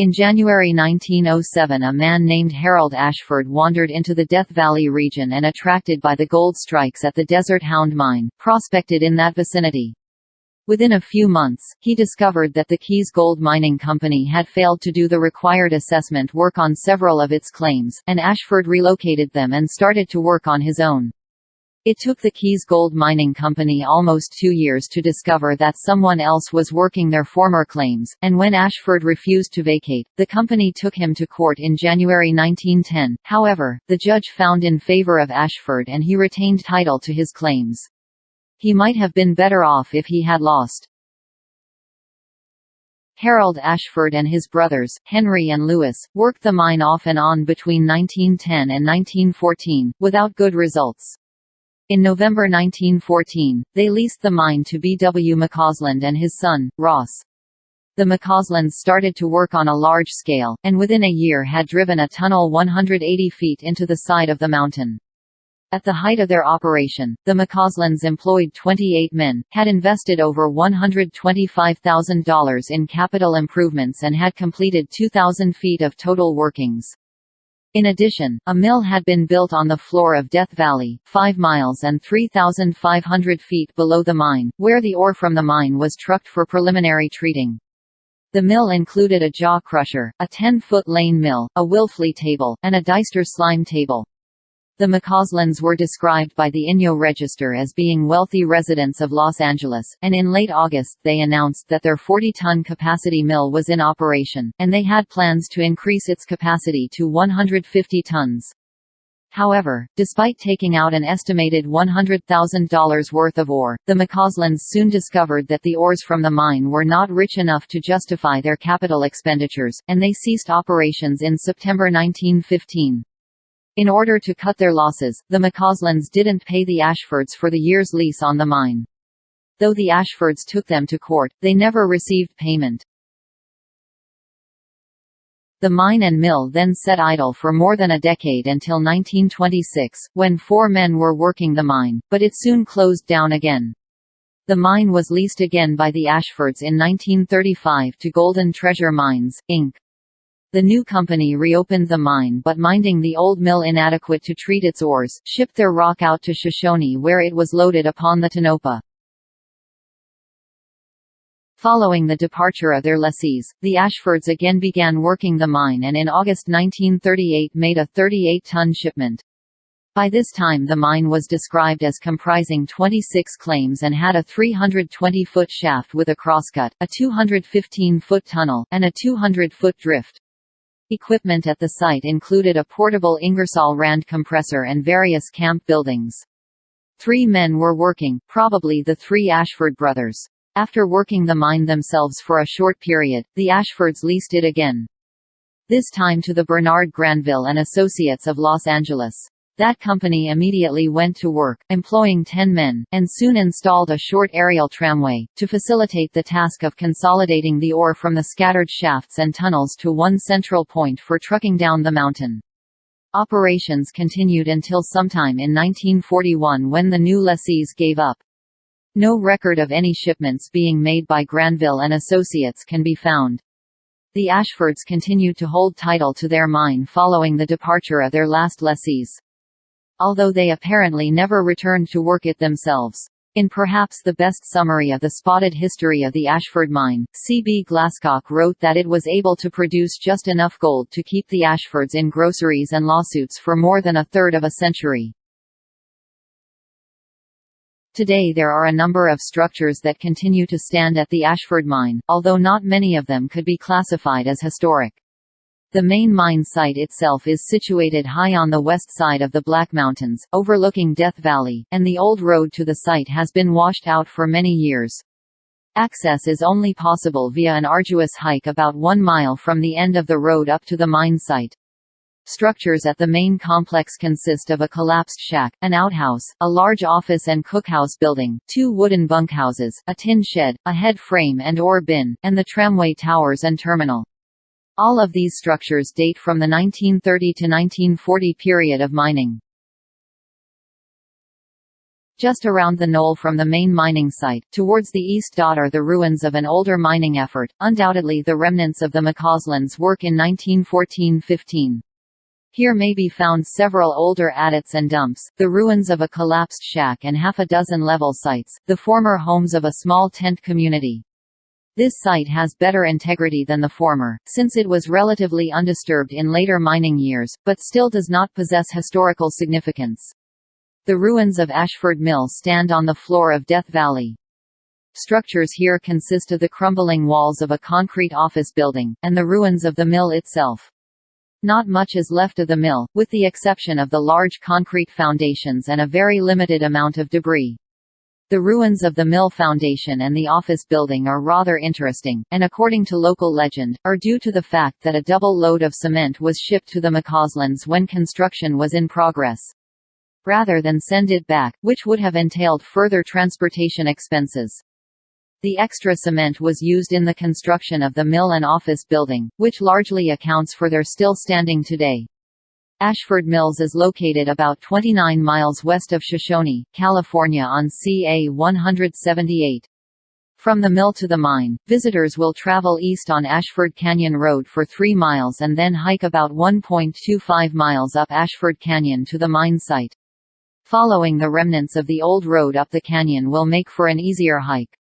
In January 1907, a man named Harold Ashford wandered into the Death Valley region and, attracted by the gold strikes at the Desert Hound mine, prospected in that vicinity. Within a few months, he discovered that the Keys Gold Mining Company had failed to do the required assessment work on several of its claims, and Ashford relocated them and started to work on his own. It took the Keys Gold Mining Company almost 2 years to discover that someone else was working their former claims, and when Ashford refused to vacate, the company took him to court in January 1910. However, the judge found in favor of Ashford and he retained title to his claims. He might have been better off if he had lost. Harold Ashford and his brothers, Henry and Louis, worked the mine off and on between 1910 and 1914, without good results. In November 1914, they leased the mine to B. W. McCausland and his son, Ross. The McCauslands started to work on a large scale, and within a year had driven a tunnel 180 feet into the side of the mountain. At the height of their operation, the McCauslands employed 28 men, had invested over $125,000 in capital improvements and had completed 2,000 feet of total workings. In addition, a mill had been built on the floor of Death Valley, 5 miles and 3,500 feet below the mine, where the ore from the mine was trucked for preliminary treating. The mill included a jaw crusher, a 10-foot lane mill, a Wilfley table, and a Deister slime table. The McCauslands were described by the Inyo Register as being wealthy residents of Los Angeles, and in late August they announced that their 40-ton capacity mill was in operation, and they had plans to increase its capacity to 150 tons. However, despite taking out an estimated $100,000 worth of ore, the McCauslands soon discovered that the ores from the mine were not rich enough to justify their capital expenditures, and they ceased operations in September 1915. In order to cut their losses, the McCauslands didn't pay the Ashfords for the year's lease on the mine. Though the Ashfords took them to court, they never received payment. The mine and mill then sat idle for more than a decade until 1926, when 4 men were working the mine, but it soon closed down again. The mine was leased again by the Ashfords in 1935 to Golden Treasure Mines, Inc. The new company reopened the mine, but minding the old mill inadequate to treat its ores, shipped their rock out to Shoshone where it was loaded upon the Tonopah. Following the departure of their lessees, the Ashfords again began working the mine and in August 1938 made a 38-ton shipment. By this time the mine was described as comprising 26 claims and had a 320-foot shaft with a crosscut, a 215-foot tunnel, and a 200-foot drift. Equipment at the site included a portable Ingersoll Rand compressor and various camp buildings. 3 men were working, probably the 3 Ashford brothers. After working the mine themselves for a short period, the Ashfords leased it again. This time to the Bernard Granville and Associates of Los Angeles. That company immediately went to work, employing 10 men, and soon installed a short aerial tramway, to facilitate the task of consolidating the ore from the scattered shafts and tunnels to one central point for trucking down the mountain. Operations continued until sometime in 1941 when the new lessees gave up. No record of any shipments being made by Granville and Associates can be found. The Ashfords continued to hold title to their mine following the departure of their last lessees, although they apparently never returned to work it themselves. In perhaps the best summary of the spotted history of the Ashford mine, C. B. Glasscock wrote that it was able to produce just enough gold to keep the Ashfords in groceries and lawsuits for more than a third of a century. Today there are a number of structures that continue to stand at the Ashford mine, although not many of them could be classified as historic. The main mine site itself is situated high on the west side of the Black Mountains, overlooking Death Valley, and the old road to the site has been washed out for many years. Access is only possible via an arduous hike about 1 mile from the end of the road up to the mine site. Structures at the main complex consist of a collapsed shack, an outhouse, a large office and cookhouse building, 2 wooden bunkhouses, a tin shed, a head frame and ore bin, and the tramway towers and terminal. All of these structures date from the 1930 to 1940 period of mining. Just around the knoll from the main mining site, towards the east are the ruins of an older mining effort, undoubtedly the remnants of the McCauslands' work in 1914–15. Here may be found several older adits and dumps, the ruins of a collapsed shack and half a dozen level sites, the former homes of a small tent community. This site has better integrity than the former, since it was relatively undisturbed in later mining years, but still does not possess historical significance. The ruins of Ashford Mill stand on the floor of Death Valley. Structures here consist of the crumbling walls of a concrete office building, and the ruins of the mill itself. Not much is left of the mill, with the exception of the large concrete foundations and a very limited amount of debris. The ruins of the mill foundation and the office building are rather interesting, and according to local legend, are due to the fact that a double load of cement was shipped to the McCauslands when construction was in progress. Rather than send it back, which would have entailed further transportation expenses. The extra cement was used in the construction of the mill and office building, which largely accounts for their still standing today. Ashford Mills is located about 29 miles west of Shoshone, California on CA 178. From the mill to the mine, visitors will travel east on Ashford Canyon Road for 3 miles and then hike about 1.25 miles up Ashford Canyon to the mine site. Following the remnants of the old road up the canyon will make for an easier hike.